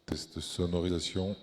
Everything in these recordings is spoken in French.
Test sonorisation.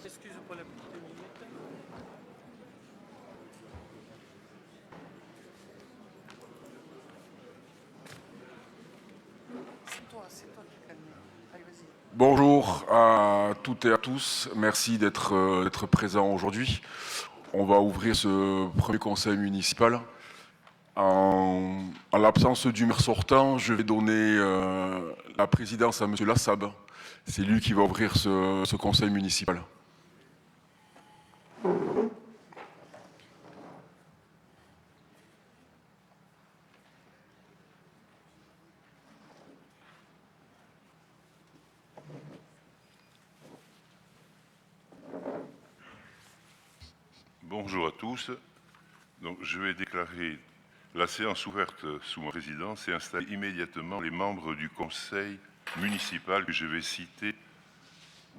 Excuse pour la petite minute. C'est toi qui calme. Allez, vas-y. Bonjour à toutes et à tous, merci d'être présents aujourd'hui. On va ouvrir ce premier conseil municipal. En l'absence du maire sortant, je vais donner la présidence à monsieur Lassab. C'est lui qui va ouvrir ce conseil municipal. Bonjour à tous. Donc, je vais déclarer la séance ouverte sous ma présidence et installer immédiatement les membres du conseil municipal que je vais citer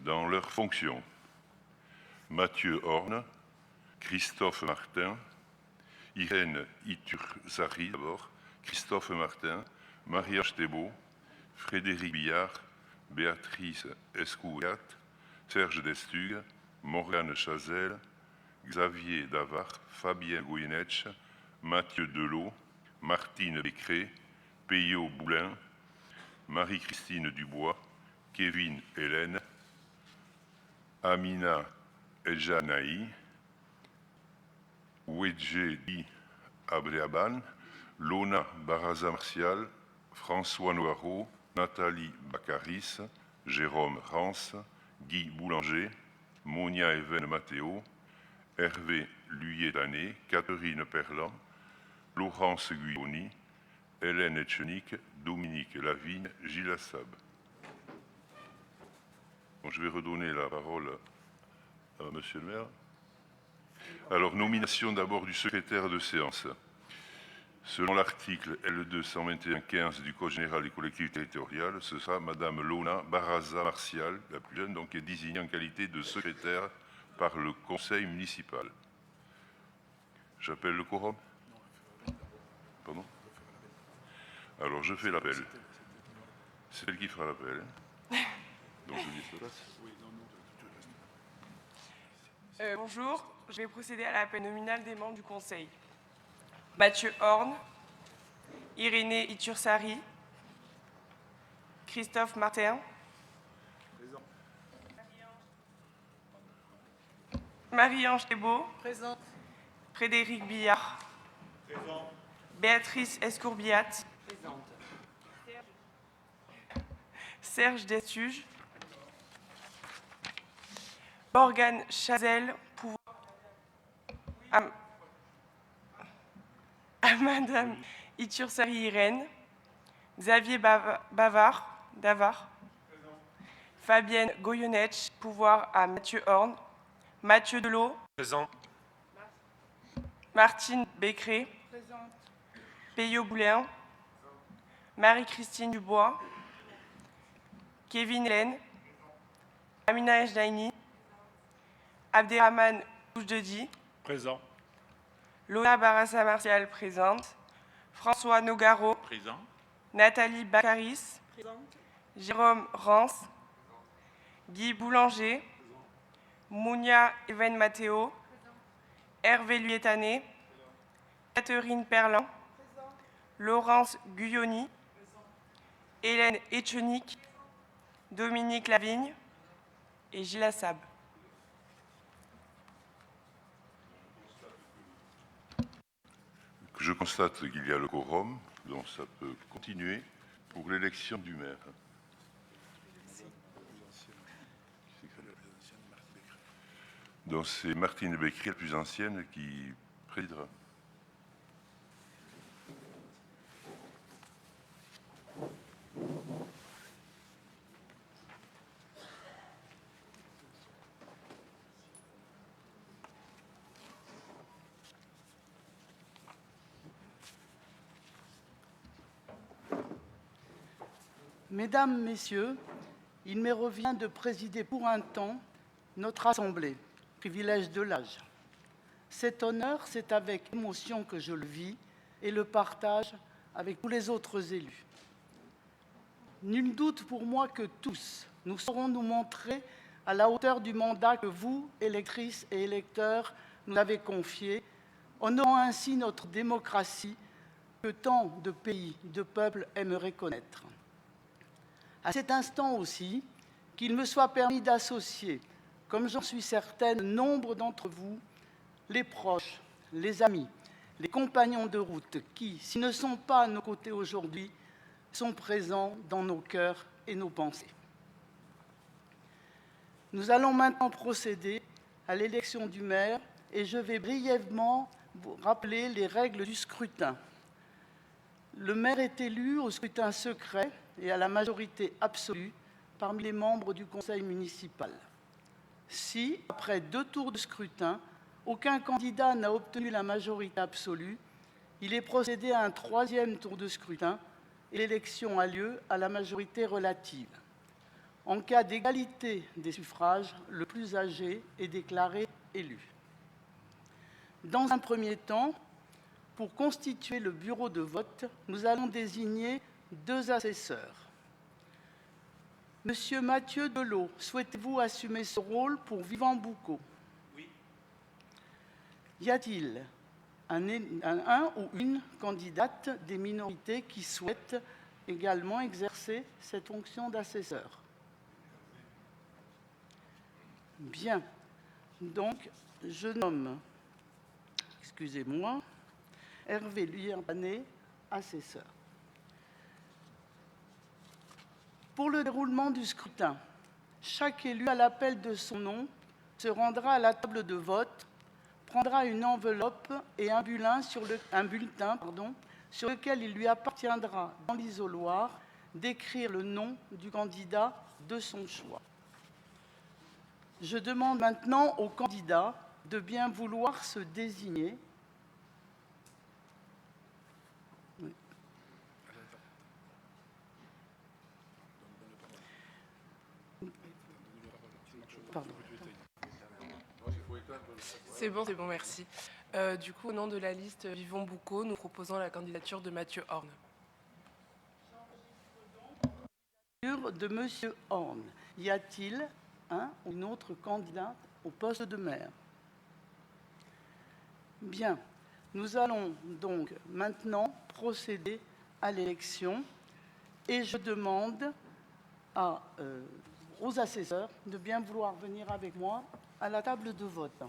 dans leurs fonctions. Mathieu Horn, Christophe Martin, Irène Iturzari d'abord, Christophe Martin, Marie-Ange Thébault, Frédéric Billard, Béatrice Escouriat, Serge Destugue, Morgane Chazelle, Xavier Davard, Fabien Goyenetch, Mathieu Delot, Martine Becré, Peyo Boulin, Marie-Christine Dubois, Kevin Hélène, Amina Eljanaï, Wedje Di Abreaban, Lona Baraza Martial, François Noirot, Nathalie Baccaris, Jérôme Rance, Guy Boulanger, Monia Even Matteo, Hervé Luyet-Dané, Catherine Perlan, Laurence Guyoni, Hélène Etchenique, Dominique Lavigne, Gilles Assab. Bon, je vais redonner la parole à monsieur le maire. Alors, nomination d'abord du secrétaire de séance. Selon l'article L221-15 du Code général des collectivités territoriales, ce sera madame Lona Baraza Martial, la plus jeune, donc, qui est désignée en qualité de secrétaire par le conseil municipal. J'appelle le quorum. Pardon? Alors je fais l'appel. C'est elle qui fera l'appel. Donc je dis cela. Bonjour, je vais procéder à l'appel nominal des membres du conseil. Mathieu Horn, Irénée Iturzari, Christophe Martin, Marie-Ange Thébault, Présente. Frédéric Billard, Présent. Béatrice Escourbiat, Présente. Serge Destuge, Morgane Chazelle, à madame Iturzari Irène, Xavier Davard, Fabienne Goyenetch, pouvoir à Mathieu Horn, Mathieu Delot, Présent. Martine Becré, Peyo Boulin, Marie-Christine Dubois, Kevin Hélène, Amina Ejdaini, Abderrahman Oujdeudi, Présent. Lona Baraza Martial présente, François Nogaro, Présent. Nathalie Baccaris, Jérôme Rance, Guy Boulanger, Monia Even Matteo, Hervé Luyet-Dané, Catherine Perlan, Laurence Guyoni, Hélène Etchenique, Dominique Lavigne et Gilles Assab. Je constate qu'il y a le quorum, donc ça peut continuer pour l'élection du maire. Donc c'est Martine Becquerel, la plus ancienne, qui présidera. Mesdames, Messieurs, il me revient de présider pour un temps notre Assemblée, privilège de l'âge. Cet honneur, c'est avec émotion que je le vis et le partage avec tous les autres élus. Nul doute pour moi que tous, nous saurons nous montrer à la hauteur du mandat que vous, électrices et électeurs, nous avez confié, honorant ainsi notre démocratie que tant de pays, de peuples aimeraient connaître. À cet instant aussi, qu'il me soit permis d'associer, comme j'en suis certaine, nombre d'entre vous, les proches, les amis, les compagnons de route qui, s'ils ne sont pas à nos côtés aujourd'hui, sont présents dans nos cœurs et nos pensées. Nous allons maintenant procéder à l'élection du maire et je vais brièvement vous rappeler les règles du scrutin. Le maire est élu au scrutin secret et à la majorité absolue parmi les membres du conseil municipal. Si, après 2 tours de scrutin, aucun candidat n'a obtenu la majorité absolue, il est procédé à un 3e tour de scrutin et l'élection a lieu à la majorité relative. En cas d'égalité des suffrages, le plus âgé est déclaré élu. Dans un premier temps, pour constituer le bureau de vote, nous allons désigner 2 assesseurs. Monsieur Mathieu Delot, souhaitez-vous assumer ce rôle pour Vivant Boucau? Oui. Y a-t-il un ou une candidate des minorités qui souhaite également exercer cette fonction d'assesseur? Bien. Donc, je nomme, excusez-moi, Hervé Luyerbanet, assesseur. Pour le déroulement du scrutin, chaque élu à l'appel de son nom se rendra à la table de vote, prendra une enveloppe et un bulletin sur lequel il lui appartiendra dans l'isoloir d'écrire le nom du candidat de son choix. Je demande maintenant aux candidats de bien vouloir se désigner. Oui. Pardon. C'est bon, merci. Du coup, au nom de la liste Vivons Boucau, nous proposons la candidature de Mathieu Horn. De Monsieur Horn. Y a-t-il un ou une autre candidate au poste de maire? Bien. Nous allons donc maintenant procéder à l'élection et je demande aux assesseurs de bien vouloir venir avec moi à la table de vote.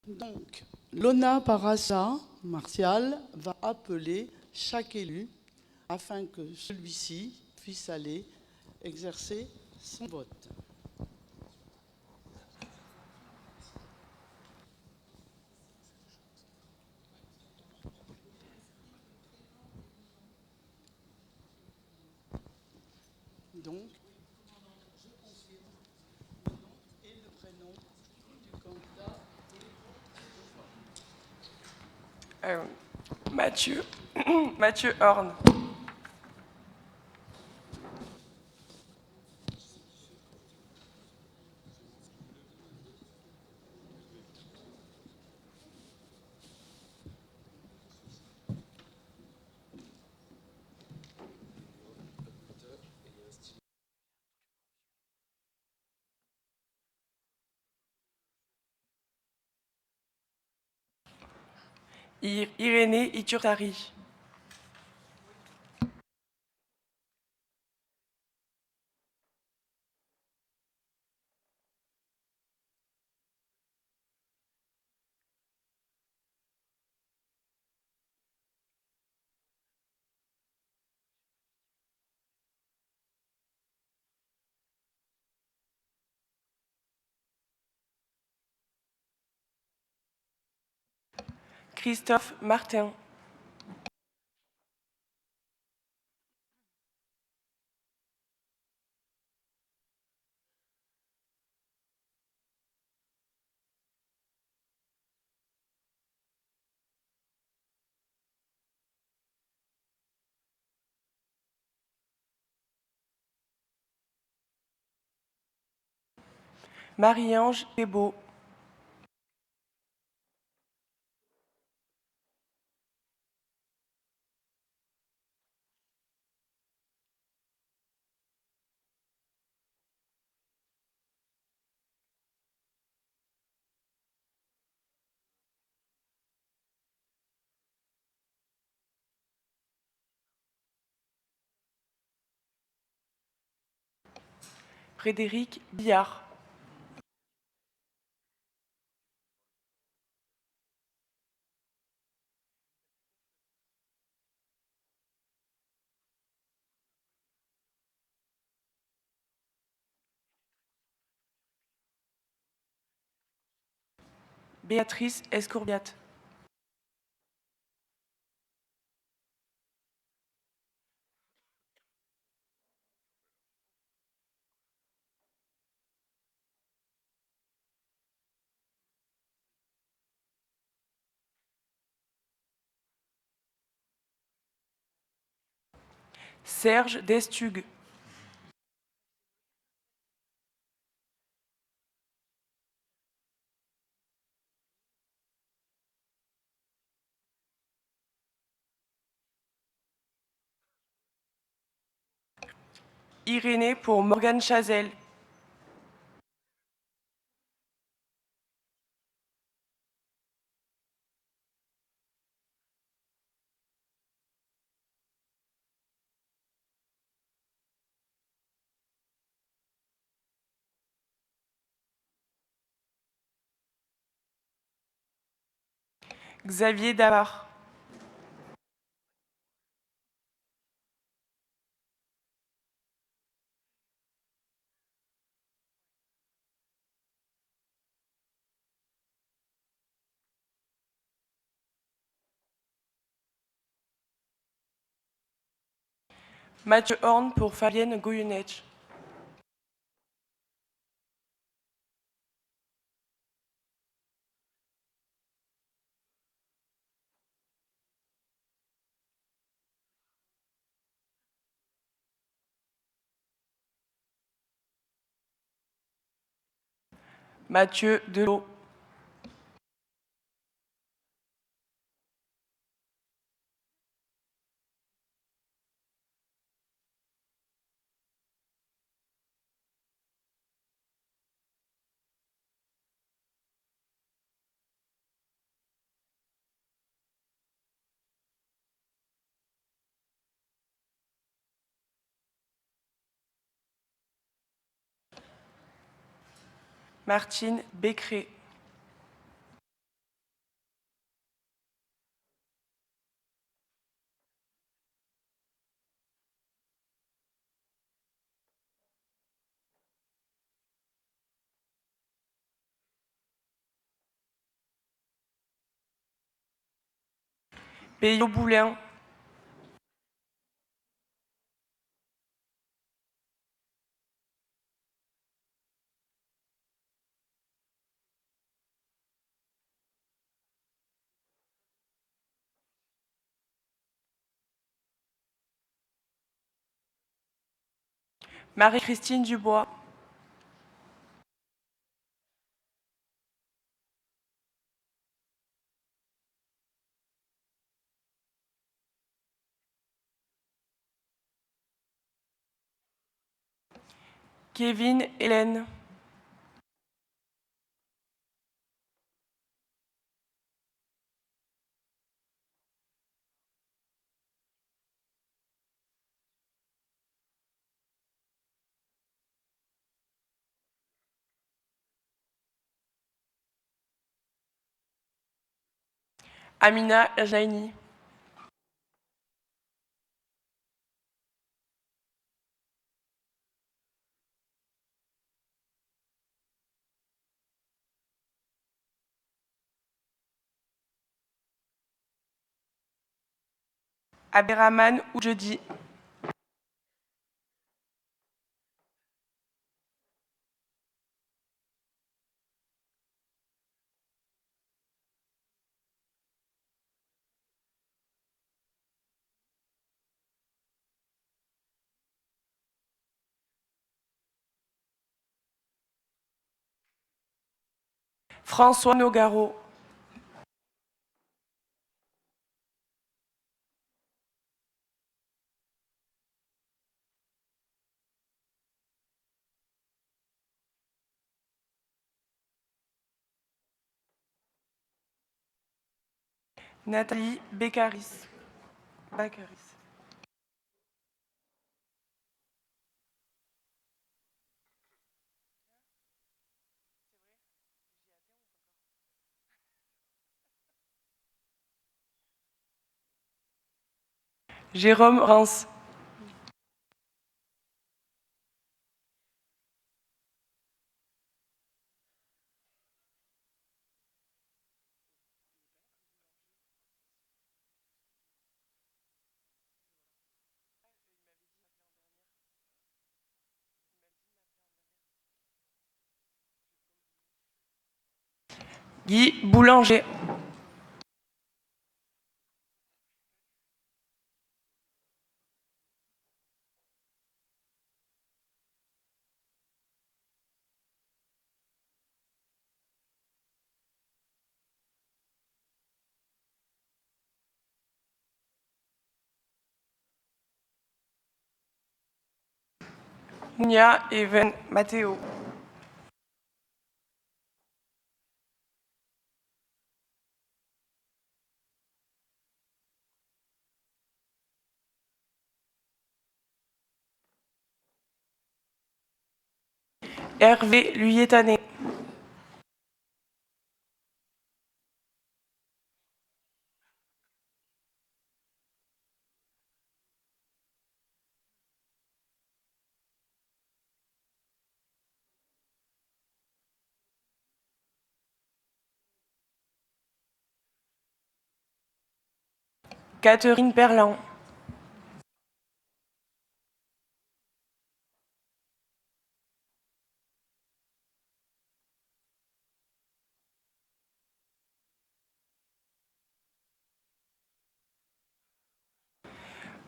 Donc, Lona Parassa Martial va appeler chaque élu afin que celui-ci puisse aller exercer son vote. Donc, je confirme le nom et le prénom du candidat. Mathieu Horn. Irénée Itursari. Christophe Martin. Marie-Ange Thébault. Frédéric Billard. Béatrice Escourbiat. Serge Destugue. Irénée pour Morgane Chazelle. Xavier Davard. Mathieu Horn pour Fabienne Goyunech. Mathieu Delot. Martine Becquerel. Peyo Boulin. Marie-Christine Dubois. Kevin Hélène. Amina Jaini. Abderrahmane Oudjedi. François Nogaro. Nathalie Beccaris. Baccaris. Jérôme Rance. Guy Boulanger. Mounia Even Matteo. Hervé Luyetané. Catherine Perlan.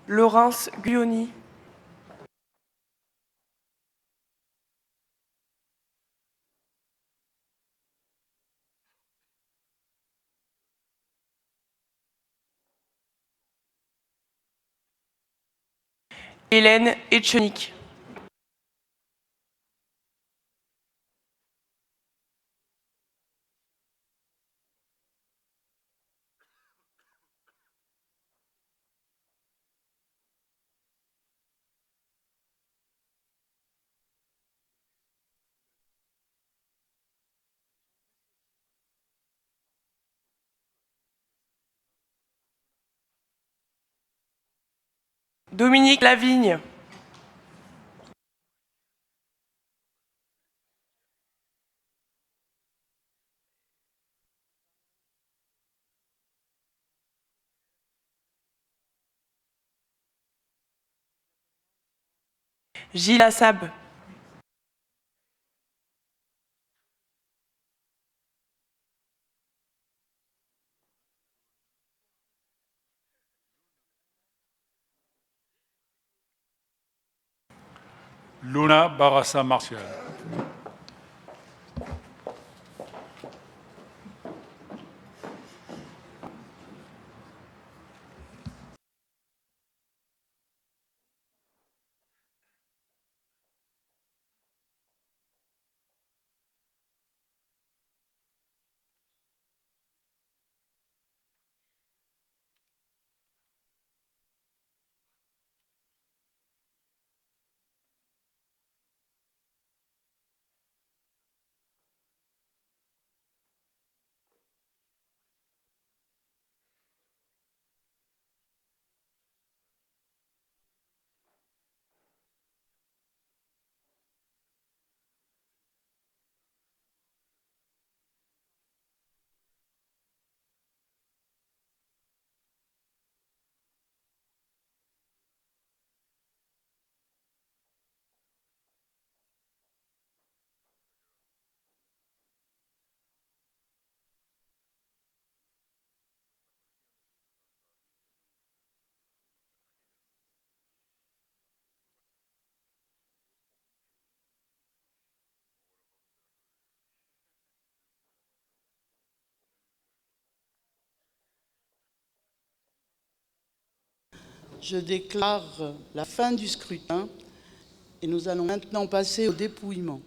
Laurence Guyoni. Hélène Etchenik. Dominique Lavigne. Gilles Assab. Luna Barassa Martial. Je déclare la fin du scrutin et nous allons maintenant passer au dépouillement.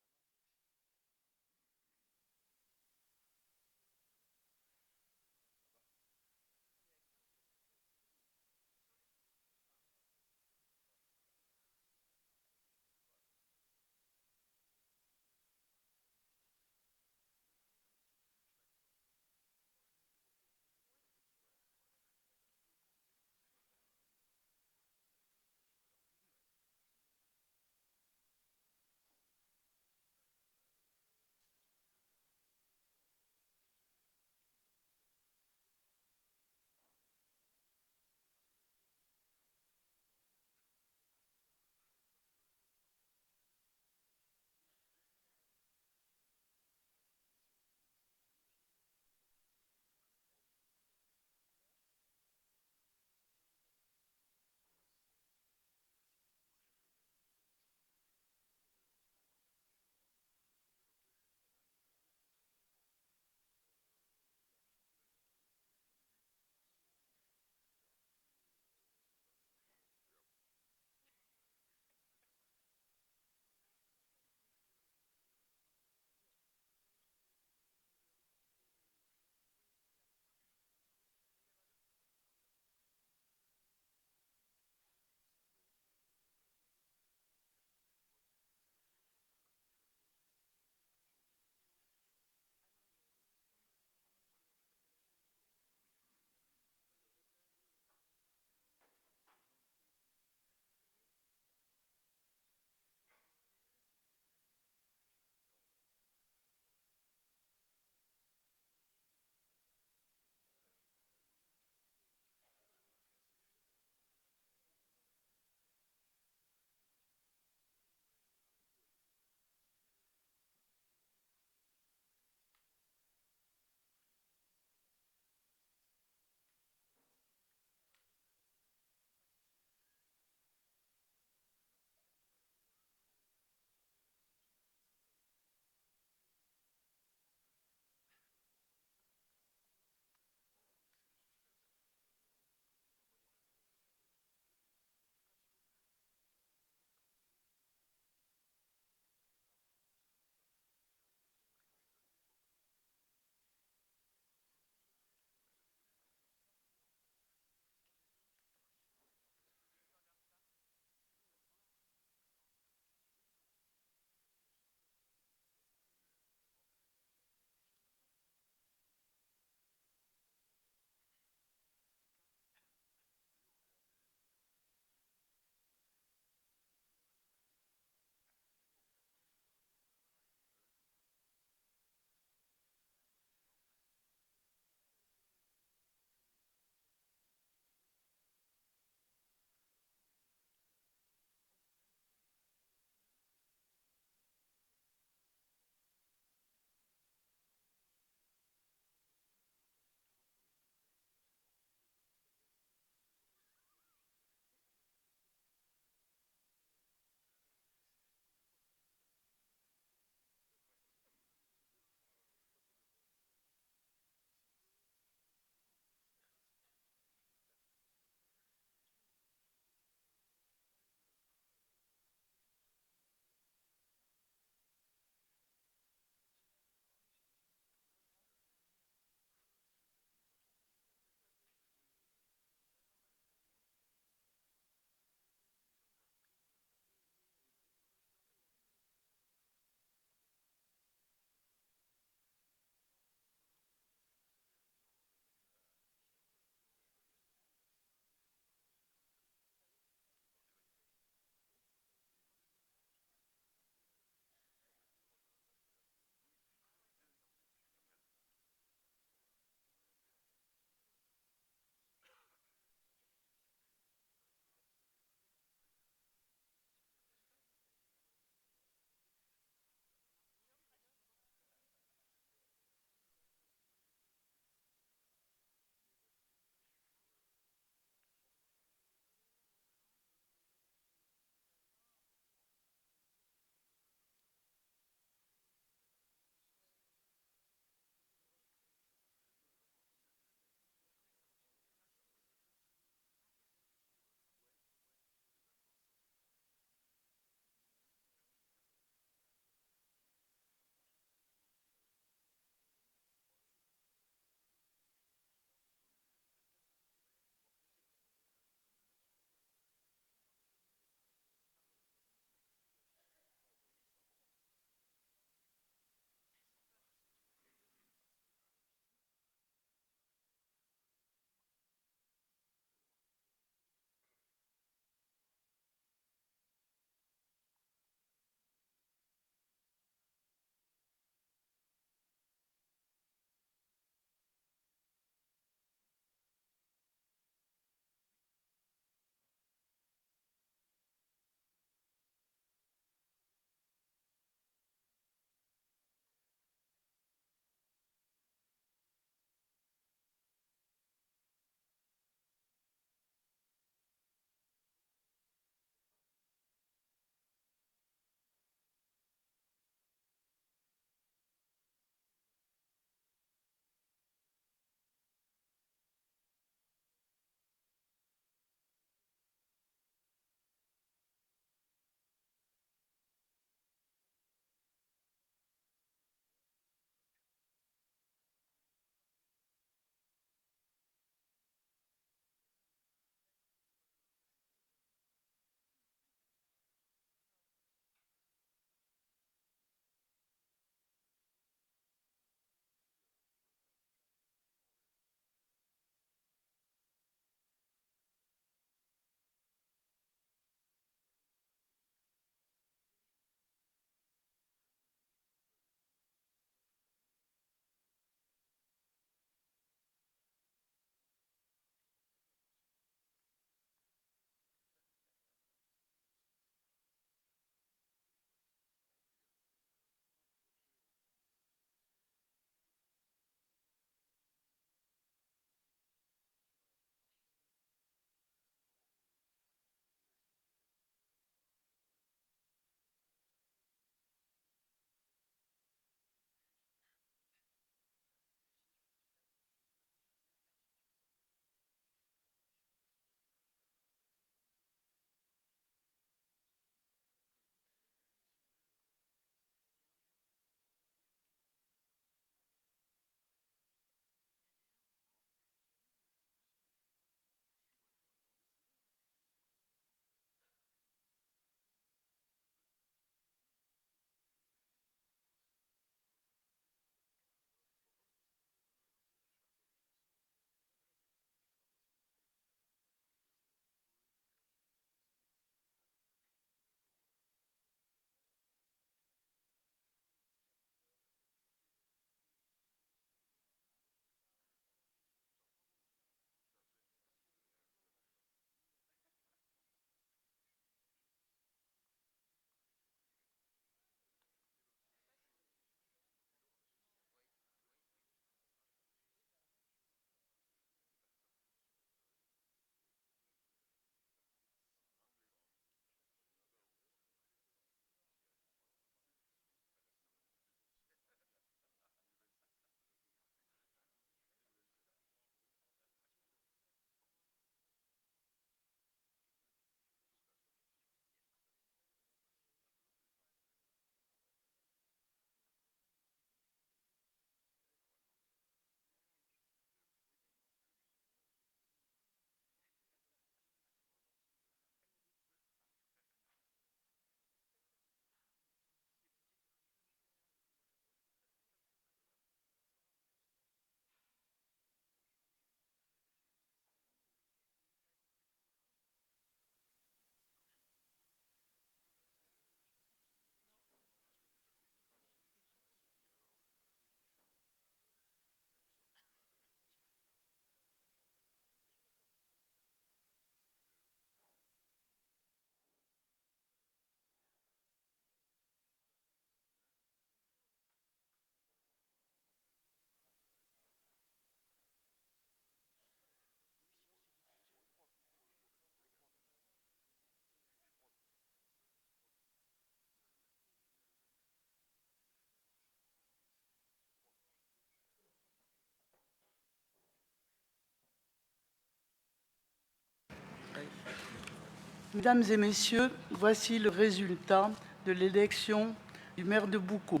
Mesdames et messieurs, voici le résultat de l'élection du maire de Boucau.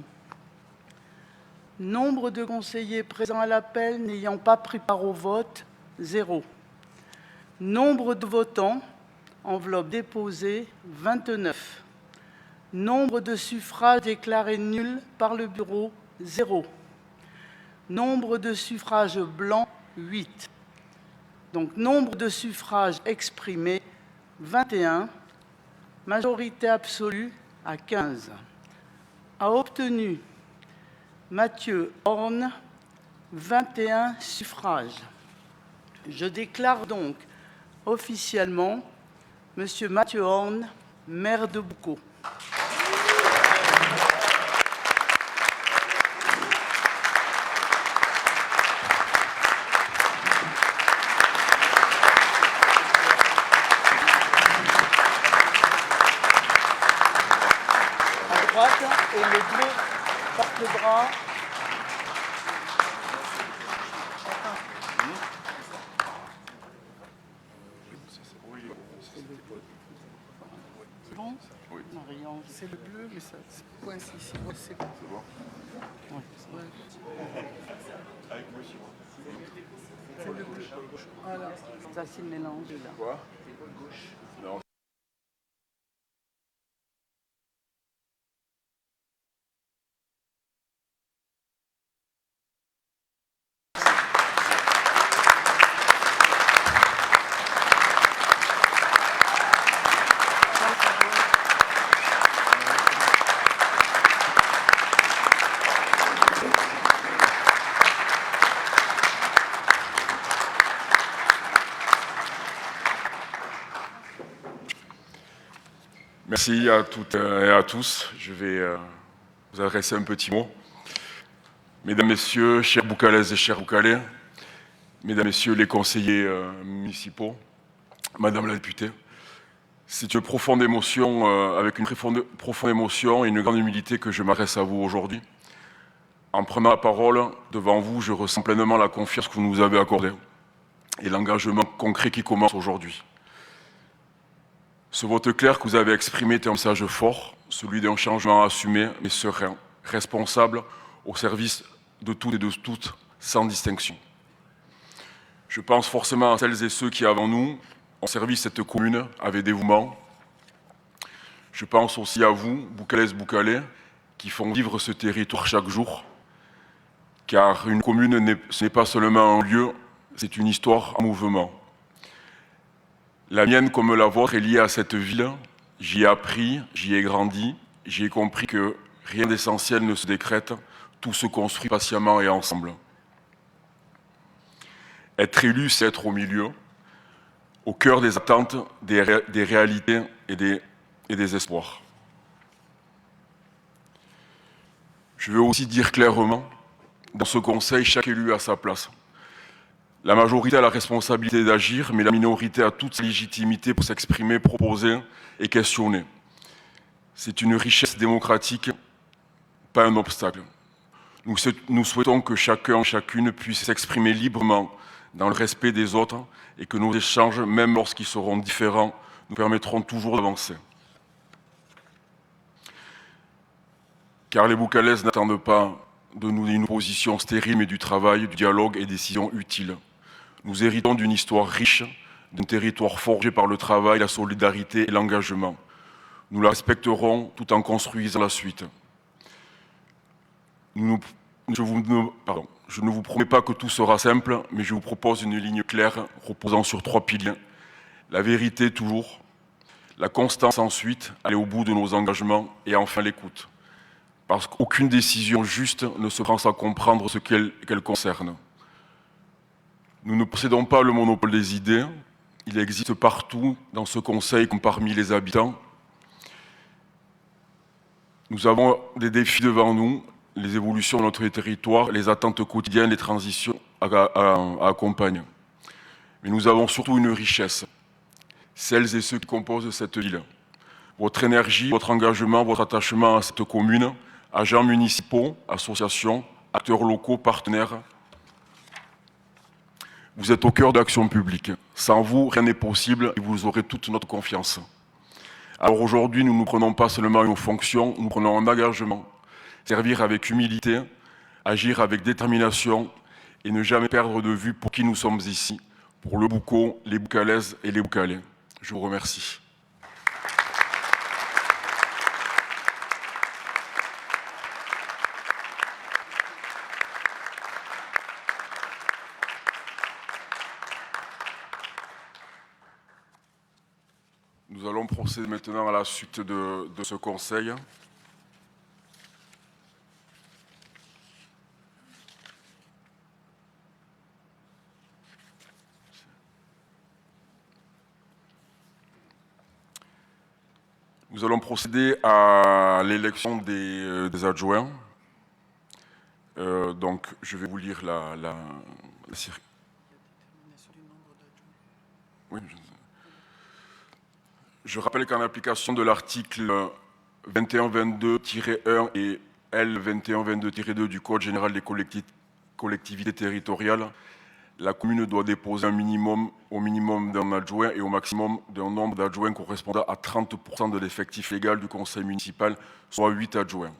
Nombre de conseillers présents à l'appel n'ayant pas pris part au vote, 0. Nombre de votants, enveloppe déposée, 29. Nombre de suffrages déclarés nuls par le bureau, 0. Nombre de suffrages blancs, 8. Donc, nombre de suffrages exprimés, 21. Majorité absolue à 15. A obtenu Mathieu Horn, 21 suffrages. Je déclare donc officiellement M. Mathieu Horn, maire de Boucau. À droite, et les bleus portent le bras. Bon, Oui. Marianne. C'est le bleu, mais ça coince ici. Ouais, c'est bon. Ouais. C'est le bleu. Voilà. Ça, c'est le mélange là. Quoi? Non. Merci à toutes et à tous. Je vais vous adresser un petit mot. Mesdames, Messieurs, chers Boucalaises et chers Boucalais, Mesdames, Messieurs les conseillers municipaux, Madame la députée, c'est une profonde émotion, avec une profonde émotion et une grande humilité que je m'adresse à vous aujourd'hui. En prenant la parole devant vous, je ressens pleinement la confiance que vous nous avez accordée et l'engagement concret qui commence aujourd'hui. Ce vote clair que vous avez exprimé est un message fort, celui d'un changement assumé mais serein, responsable, au service de toutes et de toutes, sans distinction. Je pense forcément à celles et ceux qui, avant nous, ont servi cette commune avec dévouement. Je pense aussi à vous, Boucalaises, Boucalais, qui font vivre ce territoire chaque jour, car une commune, ce n'est pas seulement un lieu, c'est une histoire en mouvement. La mienne, comme la vôtre, est liée à cette ville. J'y ai appris, j'y ai grandi, j'y ai compris que rien d'essentiel ne se décrète, tout se construit patiemment et ensemble. Être élu, c'est être au milieu, au cœur des attentes, des réalités et des espoirs. Je veux aussi dire clairement, dans ce conseil, chaque élu a sa place. La majorité a la responsabilité d'agir, mais la minorité a toute sa légitimité pour s'exprimer, proposer et questionner. C'est une richesse démocratique, pas un obstacle. Nous souhaitons que chacun, chacune puisse s'exprimer librement dans le respect des autres et que nos échanges, même lorsqu'ils seront différents, nous permettront toujours d'avancer. Car les Boucalaises n'attendent pas de nous une position stérile, mais du travail, du dialogue et des décisions utiles. Nous héritons d'une histoire riche, d'un territoire forgé par le travail, la solidarité et l'engagement. Nous la respecterons tout en construisant la suite. Je ne vous promets pas que tout sera simple, mais je vous propose une ligne claire reposant sur 3 piliers. La vérité toujours, la constance ensuite, aller au bout de nos engagements et enfin l'écoute. Parce qu'aucune décision juste ne se prend sans comprendre ce qu'elle concerne. Nous ne possédons pas le monopole des idées. Il existe partout dans ce conseil comme parmi les habitants. Nous avons des défis devant nous, les évolutions de notre territoire, les attentes quotidiennes, les transitions à accompagner. Mais nous avons surtout une richesse, celles et ceux qui composent cette ville. Votre énergie, votre engagement, votre attachement à cette commune, agents municipaux, associations, acteurs locaux, partenaires. Vous êtes au cœur de l'action publique. Sans vous, rien n'est possible et vous aurez toute notre confiance. Alors aujourd'hui, nous ne prenons pas seulement une fonction, nous prenons un engagement. Servir avec humilité, agir avec détermination et ne jamais perdre de vue pour qui nous sommes ici, pour le Boucau, les Boucalaises et les Boucalais. Je vous remercie. Nous allons procéder maintenant à la suite de ce conseil. Nous allons procéder à l'élection des adjoints. Donc, je vais vous lire la série. Oui, je rappelle qu'en application de l'article 2122-1 et L 2122-2 du Code général des collectivités territoriales, la commune doit déposer au minimum d'un adjoint et au maximum d'un nombre d'adjoints correspondant à 30% de l'effectif légal du conseil municipal, soit 8 adjoints.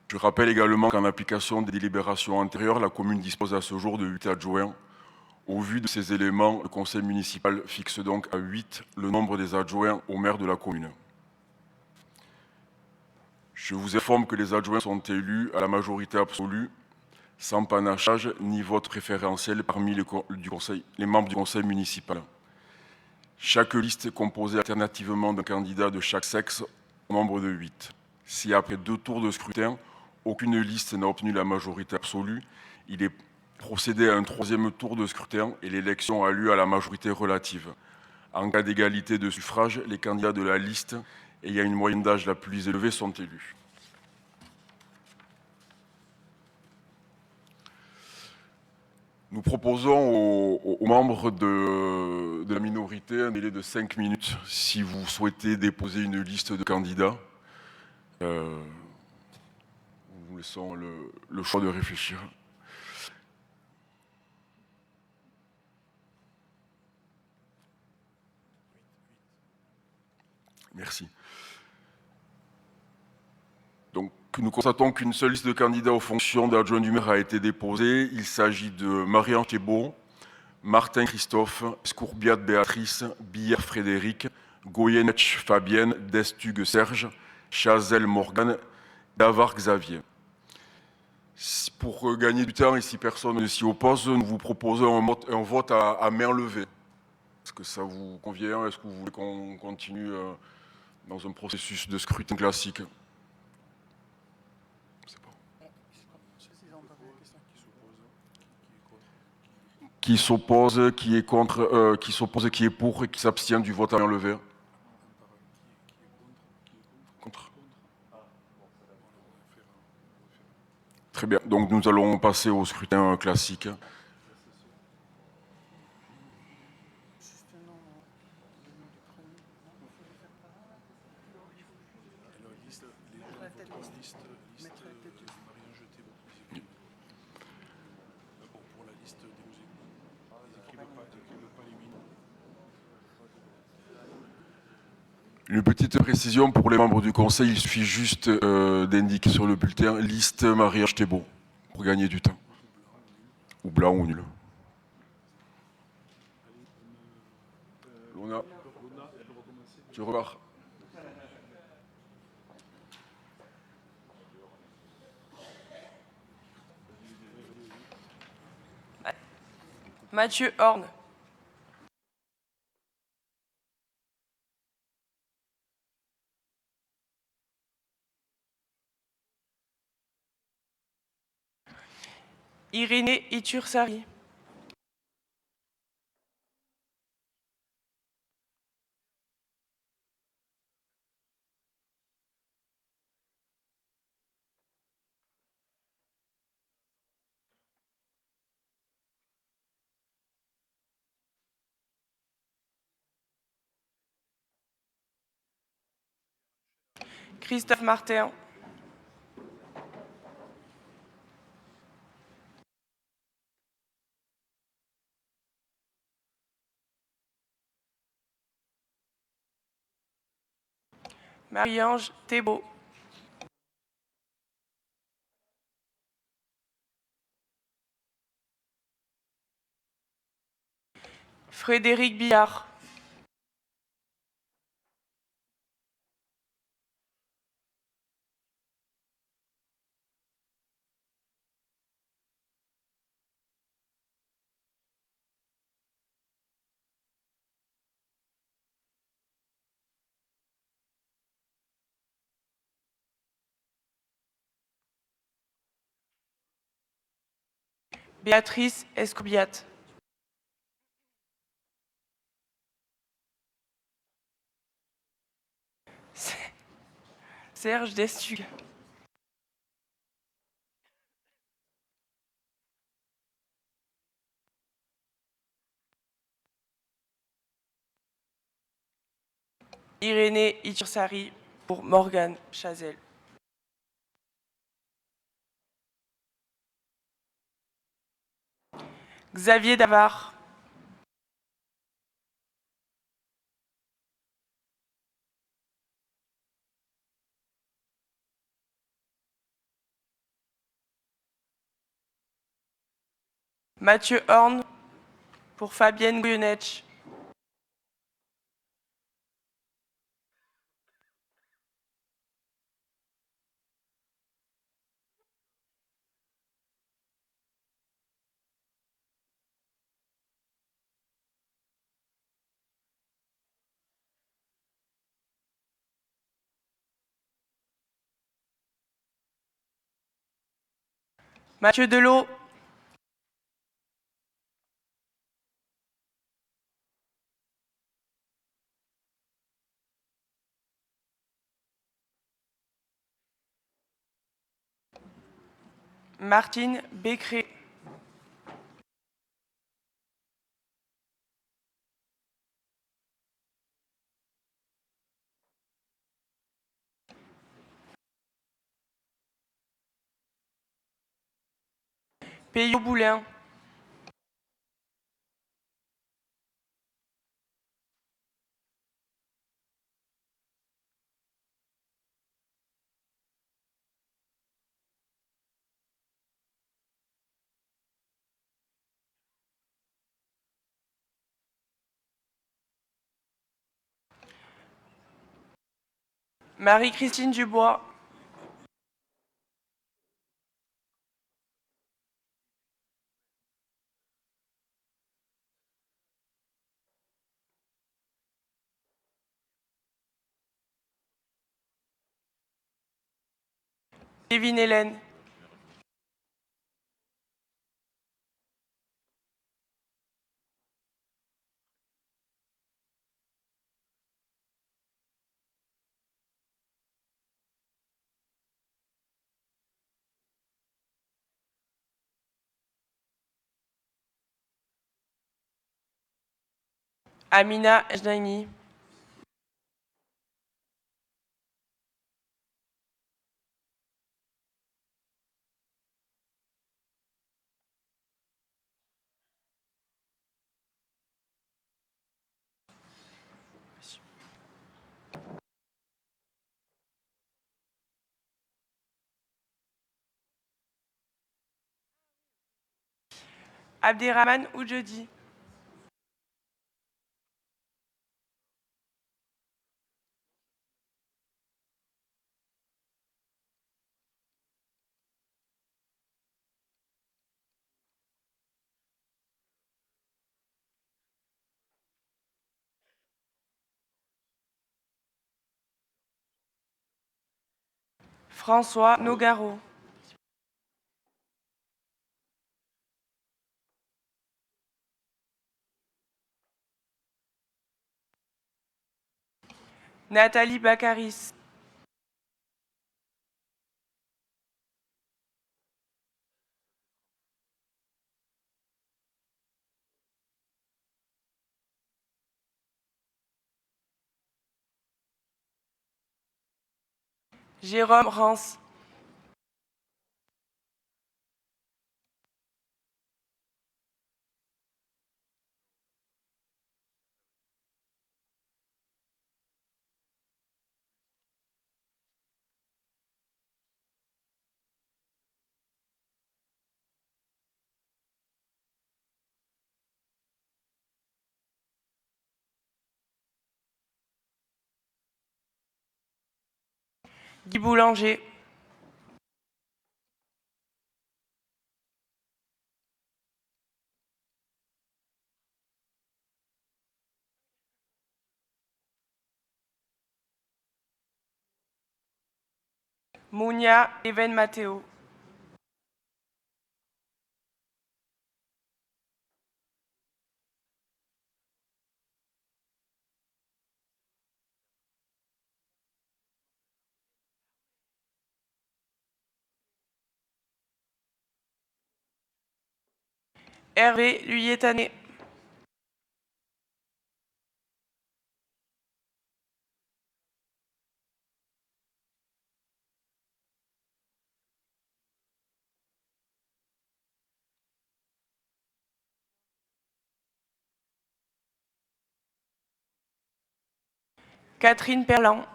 Je rappelle également qu'en application des délibérations antérieures, la commune dispose à ce jour de 8 adjoints. Au vu de ces éléments, le conseil municipal fixe donc à 8 le nombre des adjoints au maire de la commune. Je vous informe que les adjoints sont élus à la majorité absolue, sans panachage ni vote préférentiel parmi les membres du conseil municipal. Chaque liste est composée alternativement d'un candidat de chaque sexe au nombre de 8. Si après 2 tours de scrutin, aucune liste n'a obtenu la majorité absolue, il est procédé à un 3e tour de scrutin et l'élection a lieu à la majorité relative. En cas d'égalité de suffrage, les candidats de la liste ayant une moyenne d'âge la plus élevée sont élus. Nous proposons aux membres de la minorité un délai de 5 minutes si vous souhaitez déposer une liste de candidats. Nous vous laissons le choix de réfléchir. Merci. Donc, nous constatons qu'une seule liste de candidats aux fonctions d'adjoint du maire a été déposée. Il s'agit de Marianne Thébault, Martin Christophe, Scourbiat Béatrice, Billard Frédéric, Goyenech Fabienne, Destugue Serge, Chazelle Morgane, Davard Xavier. Pour gagner du temps et si personne ne s'y oppose, nous vous proposons un vote à main levée. Est-ce que ça vous convient? Est-ce que vous voulez qu'on continue dans un processus de scrutin classique? Qui s'oppose, qui est contre, qui s'oppose, qui est pour et qui s'abstient du vote à main levée. Contre. Très bien, donc nous allons passer au scrutin classique. Une petite précision pour les membres du conseil, il suffit juste d'indiquer sur le bulletin liste Marie-Ange Thébault pour gagner du temps. Ou blanc ou nul. Luna, tu repars. Mathieu Horn. Irénée Itursari. Christophe Martin. Marie-Ange Thébault. Frédéric Billard. Béatrice Escobiat. Serge Destugue. Irénée Itursari pour Morgane Chazelle. Xavier Davard. Mathieu Horn pour Fabienne Goyonetch. Mathieu Delot. Martine Becré. Peyo Boulin. Marie-Christine Dubois. Kevin Hélène. Amina Ejnaini. Abderrahman Oudjedi. François Nogaro. Nathalie Baccaris. Jérôme Rance. Guy Boulanger. Mounia Even Matteo. Hervé Luyetané. Catherine Perlan.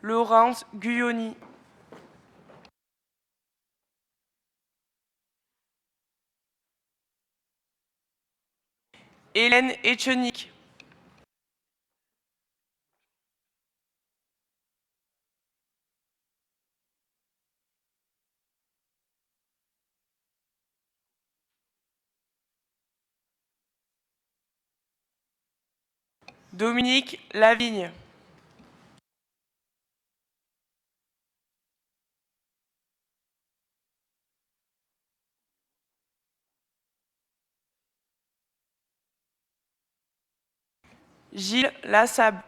Laurence Guyoni. Hélène Etchenik. Dominique Lavigne. Gilles Lassabe.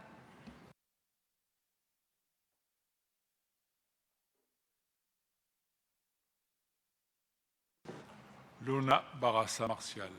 Lona Barassa Martial.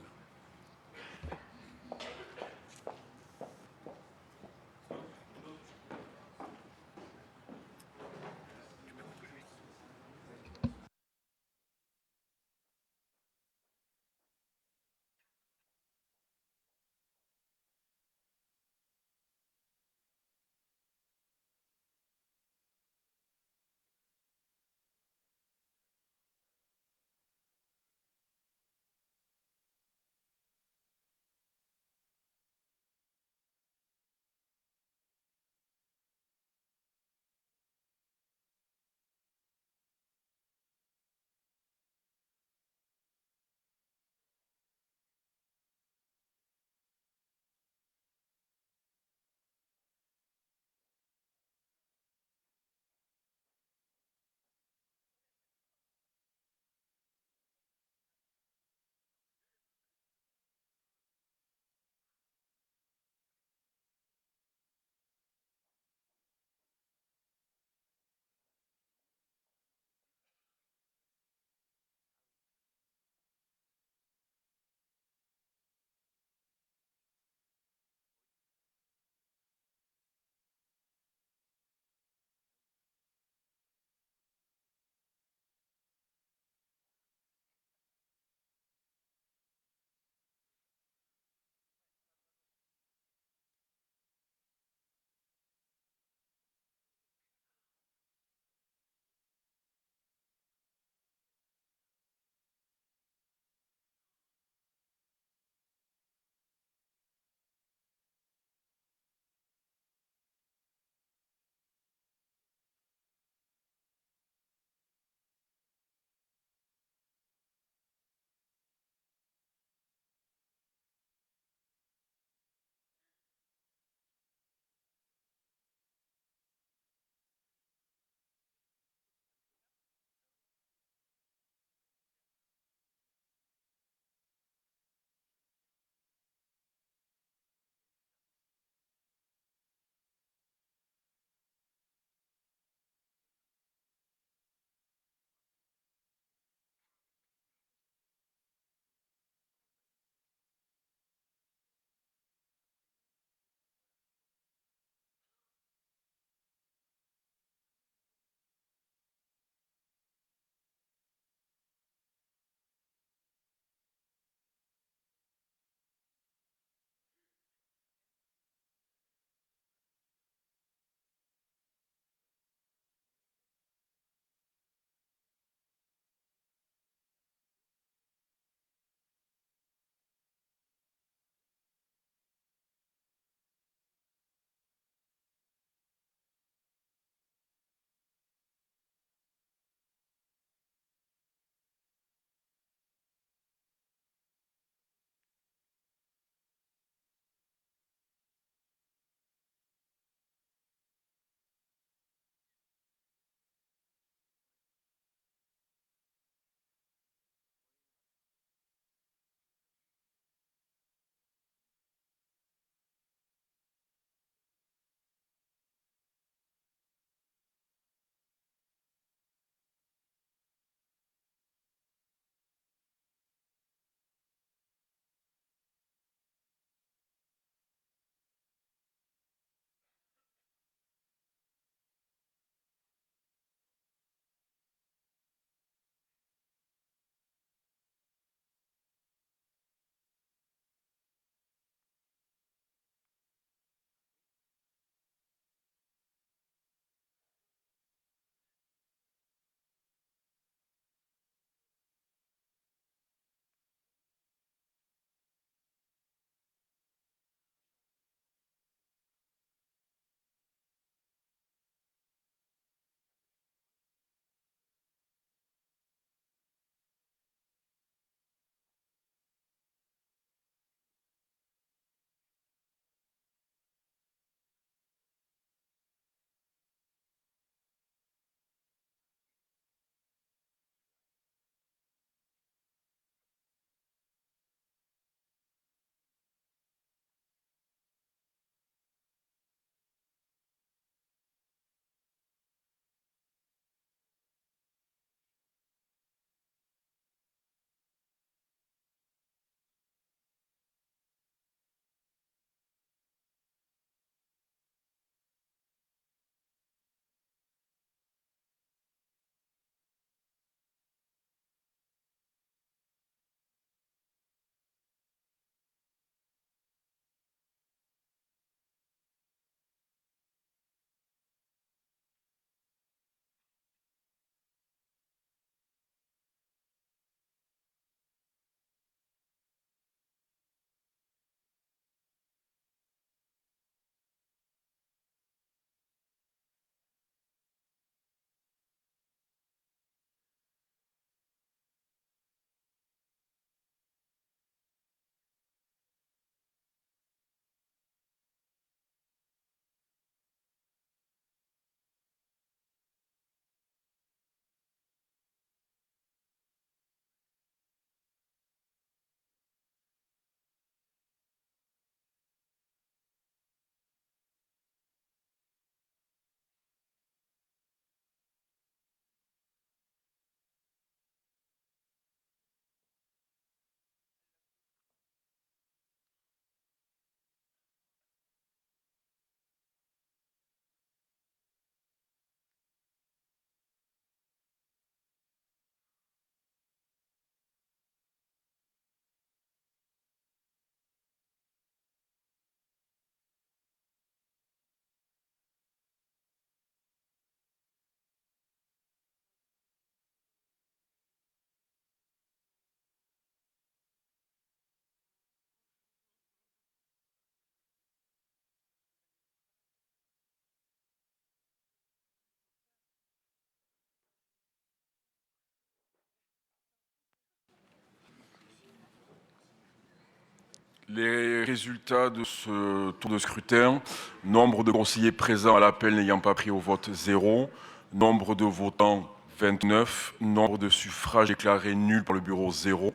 Les résultats de ce tour de scrutin, nombre de conseillers présents à l'appel n'ayant pas pris au vote 0, nombre de votants 29, nombre de suffrages déclarés nuls par le bureau 0,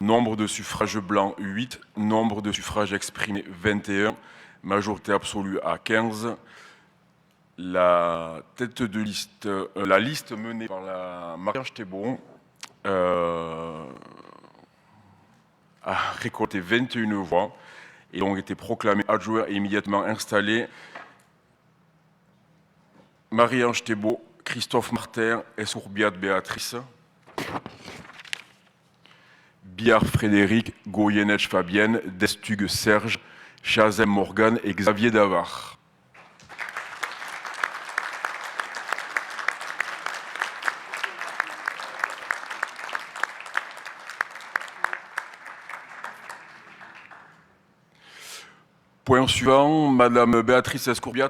nombre de suffrages blancs 8, nombre de suffrages exprimés 21, majorité absolue à 15. La tête de liste, la liste menée par la Marie-Ange Thébault a récolté 21 voix et ont été proclamés adjoints et immédiatement installés Marie-Ange Thébault, Christophe Martin, Escourbiat Béatrice, Biard Frédéric, Goyenech Fabienne, Destugue Serge, Chazem Morgane et Xavier Davard. Point suivant, Madame Béatrice Escourbiat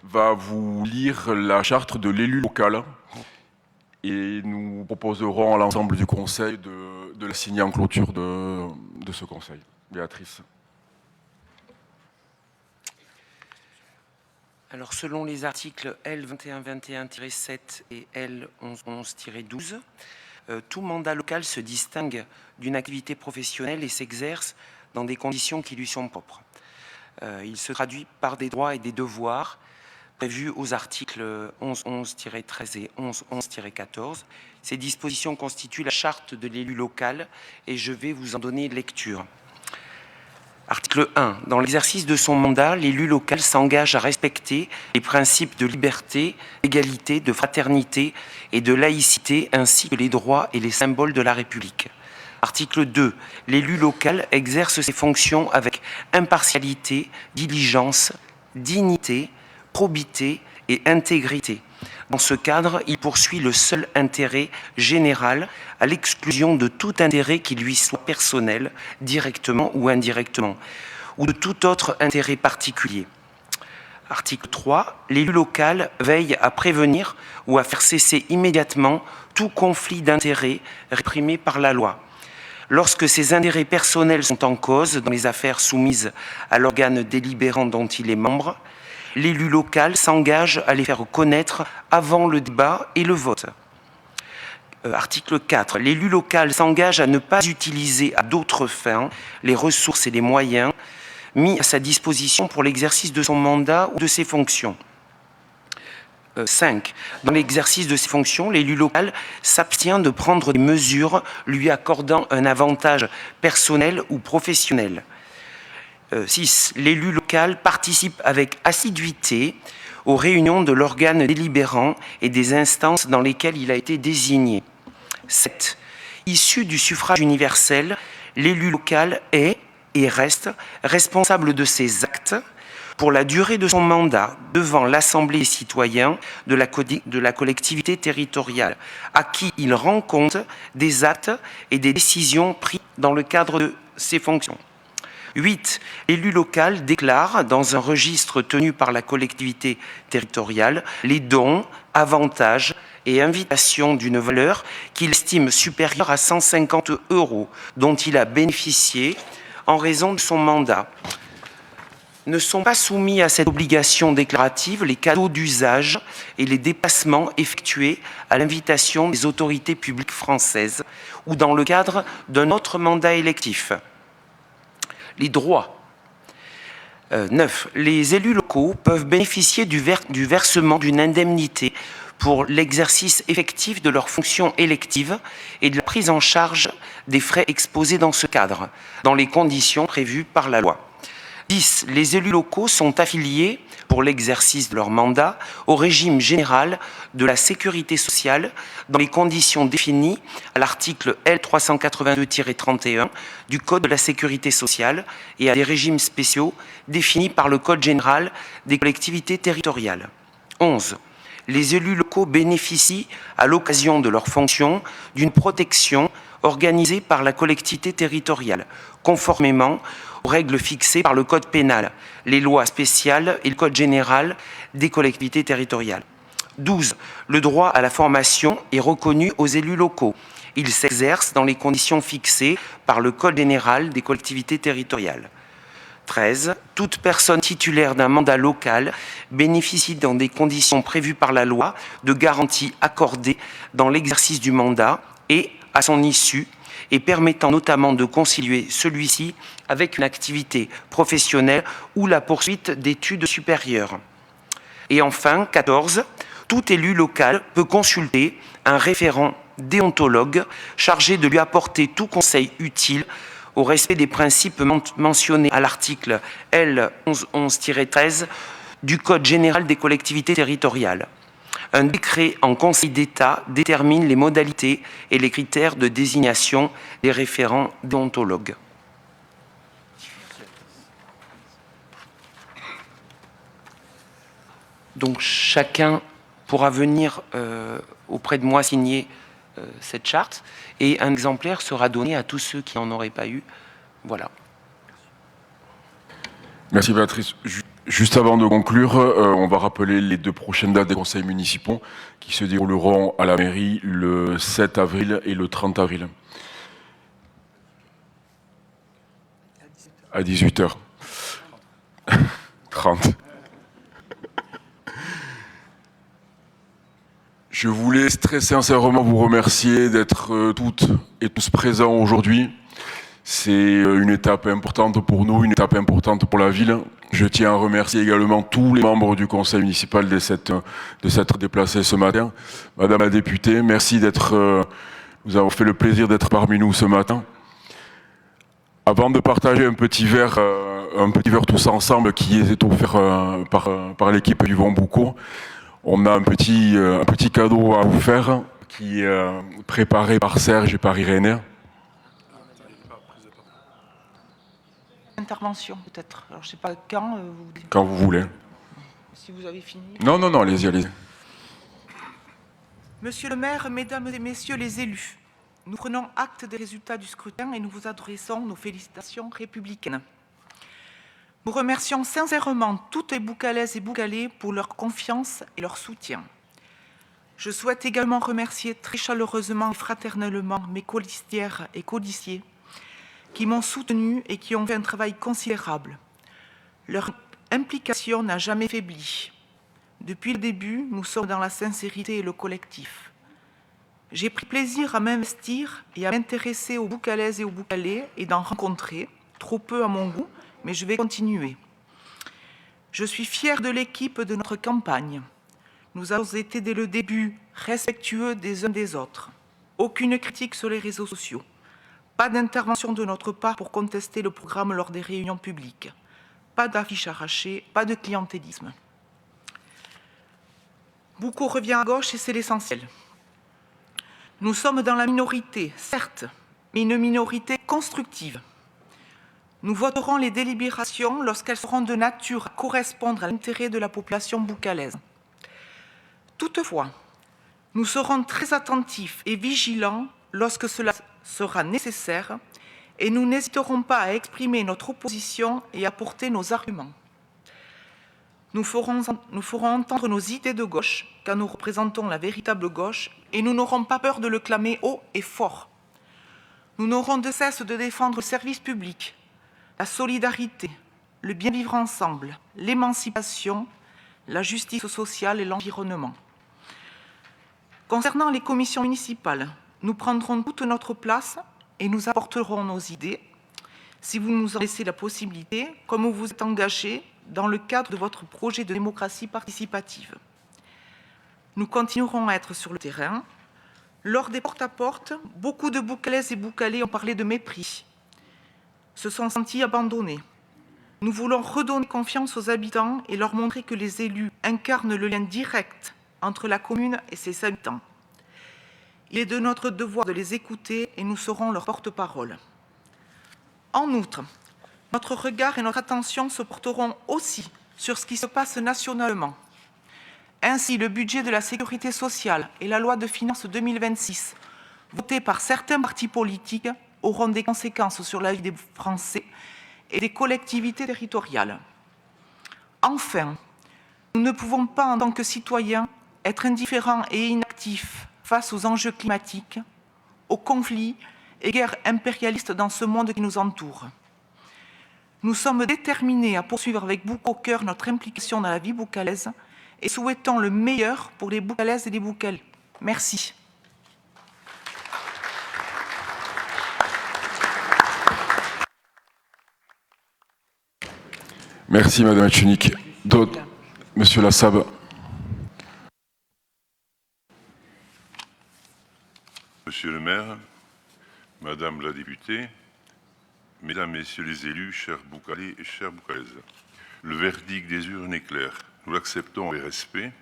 va vous lire la charte de l'élu local et nous proposerons à l'ensemble du Conseil de la signer en clôture de ce Conseil. Béatrice. Alors, selon les articles L2121-7 et L1111-12, tout mandat local se distingue d'une activité professionnelle et s'exerce dans des conditions qui lui sont propres. Il se traduit par des droits et des devoirs prévus aux articles 1111-13 et 1111-14. Ces dispositions constituent la charte de l'élu local et je vais vous en donner lecture. Article 1. Dans l'exercice de son mandat, l'élu local s'engage à respecter les principes de liberté, d'égalité, de fraternité et de laïcité, ainsi que les droits et les symboles de la République. Article 2. L'élu local exerce ses fonctions avec impartialité, diligence, dignité, probité et intégrité. Dans ce cadre, il poursuit le seul intérêt général à l'exclusion de tout intérêt qui lui soit personnel, directement ou indirectement, ou de tout autre intérêt particulier. Article 3. L'élu local veille à prévenir ou à faire cesser immédiatement tout conflit d'intérêts réprimé par la loi. Lorsque ses intérêts personnels sont en cause dans les affaires soumises à l'organe délibérant dont il est membre, l'élu local s'engage à les faire connaître avant le débat et le vote. Article 4. L'élu local s'engage à ne pas utiliser à d'autres fins les ressources et les moyens mis à sa disposition pour l'exercice de son mandat ou de ses fonctions. 5. Dans l'exercice de ses fonctions, l'élu local s'abstient de prendre des mesures lui accordant un avantage personnel ou professionnel. 6. L'élu local participe avec assiduité aux réunions de l'organe délibérant et des instances dans lesquelles il a été désigné. 7. Issu du suffrage universel, l'élu local est et reste responsable de ses actes pour la durée de son mandat devant l'Assemblée des citoyens de la collectivité territoriale, à qui il rend compte des actes et des décisions prises dans le cadre de ses fonctions. 8. L'élu local déclare dans un registre tenu par la collectivité territoriale les dons, avantages et invitations d'une valeur qu'il estime supérieure à 150 € dont il a bénéficié en raison de son mandat. Ne sont pas soumis à cette obligation déclarative les cadeaux d'usage et les déplacements effectués à l'invitation des autorités publiques françaises ou dans le cadre d'un autre mandat électif. Les droits. 9. Les élus locaux peuvent bénéficier du versement d'une indemnité pour l'exercice effectif de leurs fonctions électives et de la prise en charge des frais exposés dans ce cadre, dans les conditions prévues par la loi. 10. Les élus locaux sont affiliés, pour l'exercice de leur mandat, au régime général de la sécurité sociale dans les conditions définies à l'article L382-31 du Code de la sécurité sociale et à des régimes spéciaux définis par le Code général des collectivités territoriales. 11. Les élus locaux bénéficient, à l'occasion de leurs fonctions, d'une protection organisée par la collectivité territoriale, conformément aux règles fixées par le Code pénal, les lois spéciales et le Code général des collectivités territoriales. 12. Le droit à la formation est reconnu aux élus locaux Il s'exerce dans les conditions fixées par le Code général des collectivités territoriales. 13. Toute personne titulaire d'un mandat local bénéficie dans des conditions prévues par la loi de garanties accordées dans l'exercice du mandat et à son issue, et permettant notamment de concilier celui-ci avec une activité professionnelle ou la poursuite d'études supérieures. Et enfin, 14. Tout élu local peut consulter un référent déontologue chargé de lui apporter tout conseil utile au respect des principes mentionnés à l'article L. 1111-13 du Code général des collectivités territoriales. Un décret en Conseil d'État détermine les modalités et les critères de désignation des référents déontologues. Donc chacun pourra venir auprès de moi signer cette charte et un exemplaire sera donné à tous ceux qui n'en auraient pas eu. Voilà. Merci Béatrice. Juste avant de conclure, on va rappeler les 2 prochaines dates des conseils municipaux qui se dérouleront à la mairie le 7 avril et le 30 avril. À 18h. 30. Je voulais très sincèrement vous remercier d'être toutes et tous présents aujourd'hui. C'est une étape importante pour nous, une étape importante pour la ville. Je tiens à remercier également tous les membres du conseil municipal de s'être déplacés ce matin. Madame la députée, merci d'être... nous avons fait le plaisir d'être parmi nous ce matin. Avant de partager un petit verre tous ensemble qui est offert par l'équipe du Vent Boucau, on a un petit cadeau à vous faire qui est préparé par Serge et par Irénée. Intervention peut-être. Alors je ne sais pas quand. Quand vous voulez. Si vous avez fini. Non, allez-y. Monsieur le maire, mesdames et messieurs les élus, nous prenons acte des résultats du scrutin et nous vous adressons nos félicitations républicaines. Nous remercions sincèrement toutes les Boucalaises et Boucalais pour leur confiance et leur soutien. Je souhaite également remercier très chaleureusement et fraternellement mes colistières et colistiers qui m'ont soutenu et qui ont fait un travail considérable. Leur implication n'a jamais faibli. Depuis le début, nous sommes dans la sincérité et le collectif. J'ai pris plaisir à m'investir et à m'intéresser aux Boucalaises et aux Boucalais et d'en rencontrer, trop peu à mon goût, mais je vais continuer. Je suis fière de l'équipe de notre campagne. Nous avons été dès le début respectueux des uns des autres. Aucune critique sur les réseaux sociaux. Pas d'intervention de notre part pour contester le programme lors des réunions publiques. Pas d'affiches arrachées, pas de clientélisme. Boucau revient à gauche et c'est l'essentiel. Nous sommes dans la minorité, certes, mais une minorité constructive. Nous voterons les délibérations lorsqu'elles seront de nature à correspondre à l'intérêt de la population boucalaise. Toutefois, nous serons très attentifs et vigilants lorsque cela sera nécessaire et nous n'hésiterons pas à exprimer notre opposition et à porter nos arguments. Nous ferons entendre nos idées de gauche car nous représentons la véritable gauche et nous n'aurons pas peur de le clamer haut et fort. Nous n'aurons de cesse de défendre le service public, la solidarité, le bien vivre ensemble, l'émancipation, la justice sociale et l'environnement. Concernant les commissions municipales, nous prendrons toute notre place et nous apporterons nos idées, si vous nous en laissez la possibilité, comme vous vous êtes engagés dans le cadre de votre projet de démocratie participative. Nous continuerons à être sur le terrain. Lors des porte-à-porte, beaucoup de Boucalaises et Boucalais ont parlé de mépris, se sont sentis abandonnés. Nous voulons redonner confiance aux habitants et leur montrer que les élus incarnent le lien direct entre la commune et ses habitants. Il est de notre devoir de les écouter et nous serons leur porte-parole. En outre, notre regard et notre attention se porteront aussi sur ce qui se passe nationalement. Ainsi, le budget de la sécurité sociale et la loi de finances 2026, votés par certains partis politiques, auront des conséquences sur la vie des Français et des collectivités territoriales. Enfin, nous ne pouvons pas, en tant que citoyens, être indifférents et inactifs face aux enjeux climatiques, aux conflits et guerres impérialistes dans ce monde qui nous entoure. Nous sommes déterminés à poursuivre avec beaucoup au cœur notre implication dans la vie boucalaise et souhaitons le meilleur pour les Boucalaises et les Boucalais. Merci. Merci Madame Etchenik. D'autres, Monsieur Lassab. Monsieur le maire, Madame la députée, Mesdames, Messieurs les élus, chers Boucalais et chères Boucalaises, le verdict des urnes est clair. Nous l'acceptons avec respect,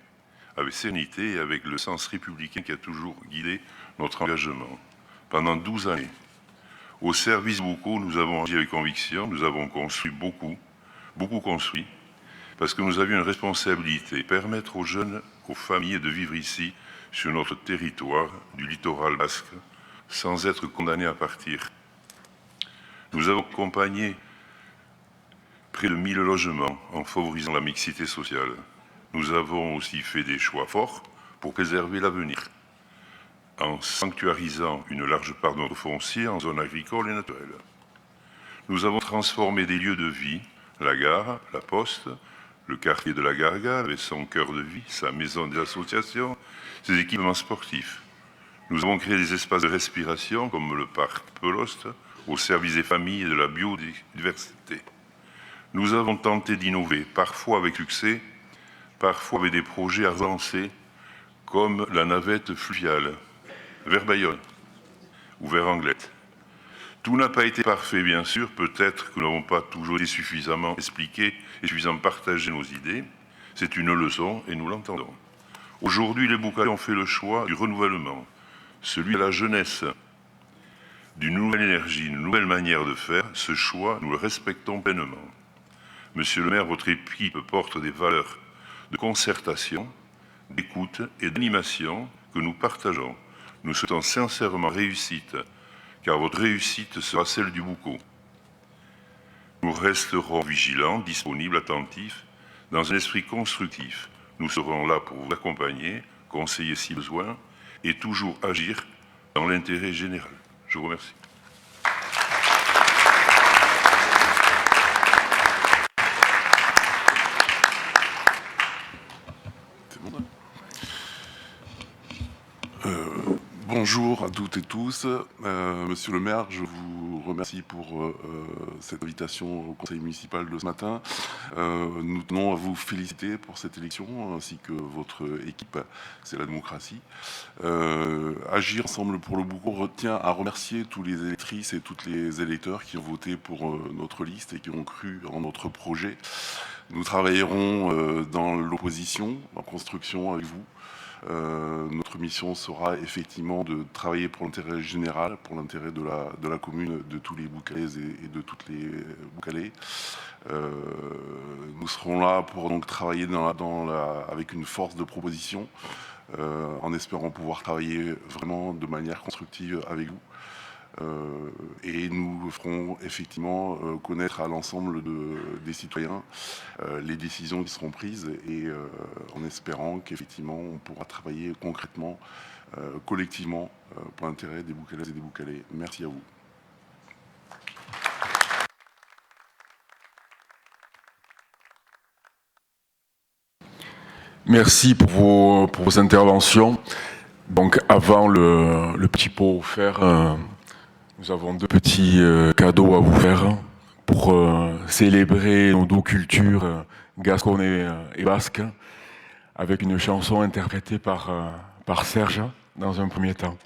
avec sérénité et avec le sens républicain qui a toujours guidé notre engagement. Pendant 12 années, au service Boucau, nous avons agi avec conviction, nous avons construit beaucoup construit, parce que nous avions une responsabilité, permettre aux jeunes, aux familles de vivre ici, sur notre territoire du littoral basque, sans être condamnés à partir. Nous avons accompagné près de 1000 logements en favorisant la mixité sociale. Nous avons aussi fait des choix forts pour préserver l'avenir, en sanctuarisant une large part de notre foncier en zone agricole et naturelle. Nous avons transformé des lieux de vie, la gare, la poste, le quartier de la Garga avec son cœur de vie, sa maison des associations, ses équipements sportifs. Nous avons créé des espaces de respiration comme le parc Peloste au service des familles et de la biodiversité. Nous avons tenté d'innover, parfois avec succès, parfois avec des projets avancés comme la navette fluviale vers Bayonne ou vers Anglette. Tout n'a pas été parfait, bien sûr. Peut-être que nous n'avons pas toujours été suffisamment expliqué et suffisamment partagé nos idées. C'est une leçon et nous l'entendons. Aujourd'hui, les Boucalais ont fait le choix du renouvellement, celui de la jeunesse, d'une nouvelle énergie, d'une nouvelle manière de faire. Ce choix, nous le respectons pleinement. Monsieur le maire, votre équipe porte des valeurs de concertation, d'écoute et d'animation que nous partageons. Nous souhaitons sincèrement réussite, car votre réussite sera celle du Boucau. Nous resterons vigilants, disponibles, attentifs, dans un esprit constructif. Nous serons là pour vous accompagner, conseiller si besoin, et toujours agir dans l'intérêt général. Je vous remercie. Bonjour à toutes et tous. Monsieur le maire, je vous remercie pour cette invitation au conseil municipal de ce matin. Nous tenons à vous féliciter pour cette élection ainsi que votre équipe, c'est la démocratie. Agir ensemble pour le Boucau retient à remercier tous les électrices et tous les électeurs qui ont voté pour notre liste et qui ont cru en notre projet. Nous travaillerons dans l'opposition, en construction avec vous. Notre mission sera effectivement de travailler pour l'intérêt général, pour l'intérêt de la commune, de tous les Boucalaises et de toutes les Boucalais. Nous serons là pour donc travailler avec une force de proposition, en espérant pouvoir travailler vraiment de manière constructive avec vous. Et nous ferons effectivement connaître à l'ensemble des citoyens les décisions qui seront prises et en espérant qu'effectivement on pourra travailler concrètement, collectivement pour l'intérêt des Boucalaises et des Boucalais. Merci à vous. Merci pour vos interventions. Donc avant le petit pot offert, nous avons deux petits cadeaux à vous faire pour célébrer nos deux cultures gasconnes et basques avec une chanson interprétée par Serge dans un premier temps.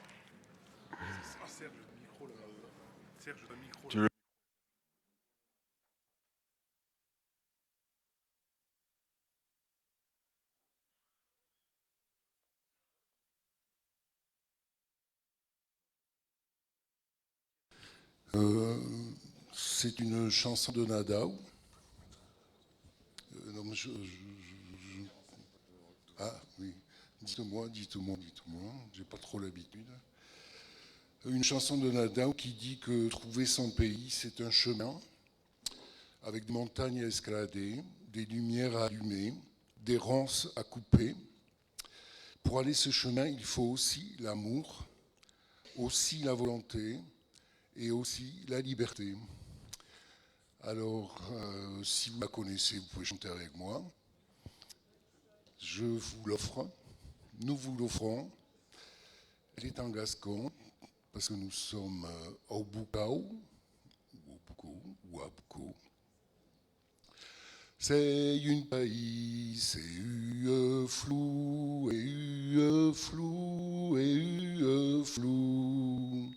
C'est une chanson de Nadaou. Ah oui, dites-moi, j'ai pas trop l'habitude. Une chanson de Nadaou qui dit que trouver son pays, c'est un chemin avec des montagnes à escalader, des lumières à allumer, des ronces à couper. Pour aller ce chemin, il faut aussi l'amour, aussi la volonté et aussi la liberté. Alors, si vous la connaissez, vous pouvez chanter avec moi. Je vous l'offre, nous vous l'offrons. Elle est en gascon, parce que nous sommes au Boucau, ou à Boucau. C'est une pays, c'est flou, et flou, et flou.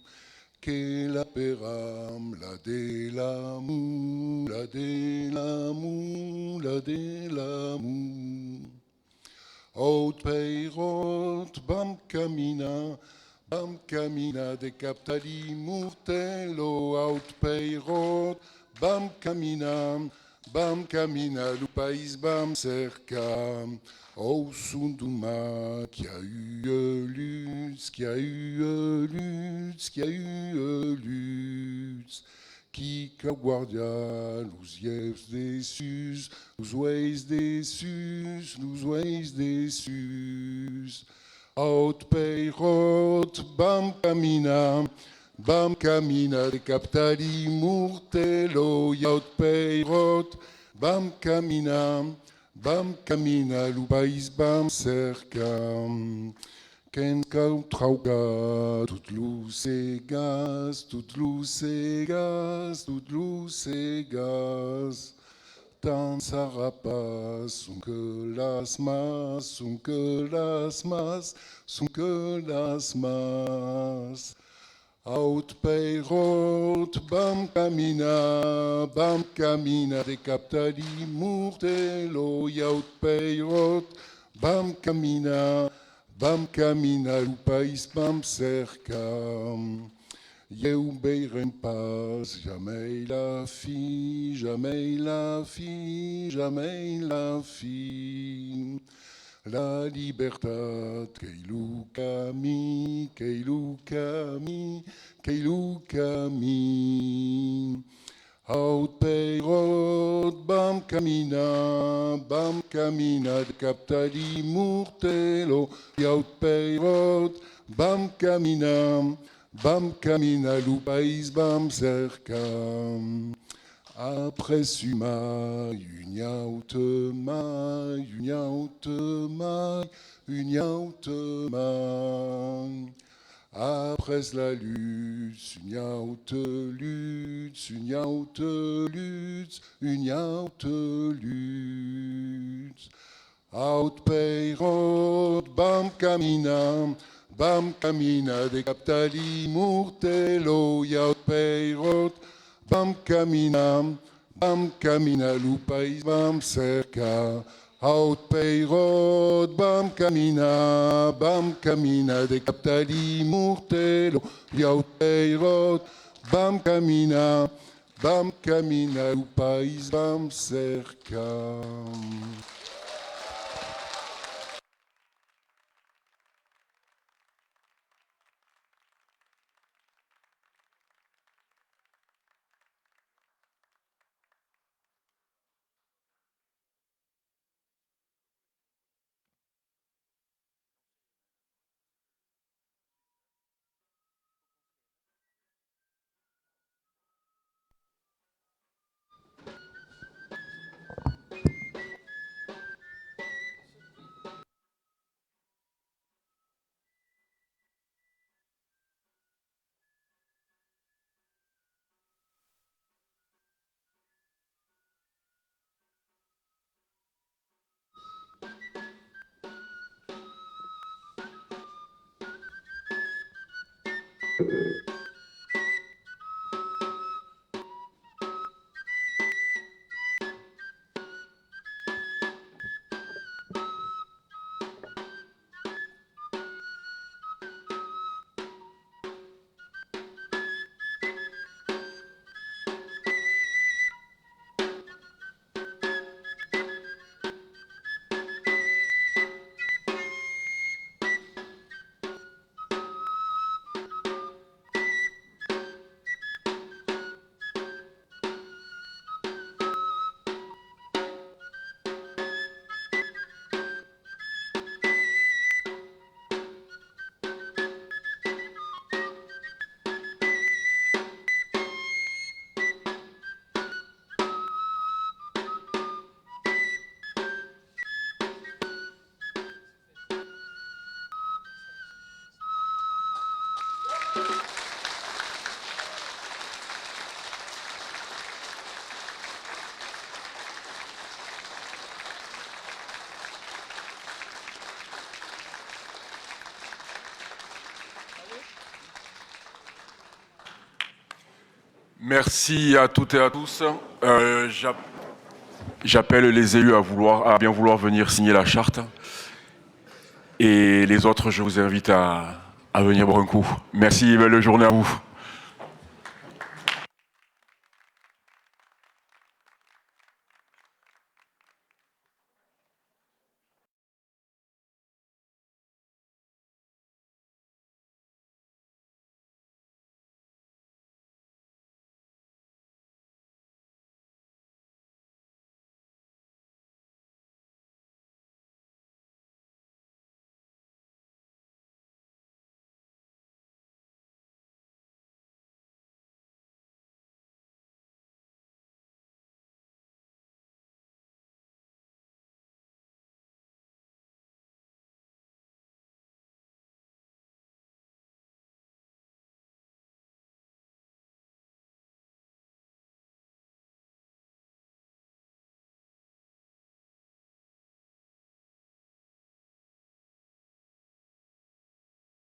Que la peram, la de l'amour, la de l'amour, la de l'amour. Haute peirot, bam camina de captali murtello. Haute peirot, bam camina, lu país bam cerca. Oh, Sunduma, qui a eu Lutz, qui a eu Lutz, qui a eu Lutz. Qui guardia, nous yeux déçus, nous oeils déçus, nous oeils déçus. Haute peirot, bam camina de captali murtello. Haute peirot, bam camina, lu país bam cerca. Ken kau trauga, tout luz et gaz, toute luz et gaz, toute luz et gaz. Tan sarapas, sont que las mas, sont que las mas, sont que las mas. Haute peirot, bam camina de captali murtello. Haute peirot, bam camina, lu país bam cerca. Eu beiren pas, jamais la fille, jamais la fille, jamais la fille. La libertad, keilu kami, keilu kami, keilu kami. Haute peirot, bam camina de captali murtello. Haute peirot, bam camina, lu país bam cerca. Après suma, une yaoute maille, une yaoute maille, une yaoute maille. Après la lutte, une yaoute lutte, une yaoute lutte, une yaoute lutte. Haute peirot, bam camina de captali murtello. Haute peirot, bam camina, lu país bam cerca. Haute peirot, bam camina de captali murtello. Haute peirot, bam camina, lu país bam cerca. Merci à toutes et à tous. J'appelle les élus à bien vouloir venir signer la charte. Et les autres, je vous invite à venir boire un coup. Merci, belle journée à vous.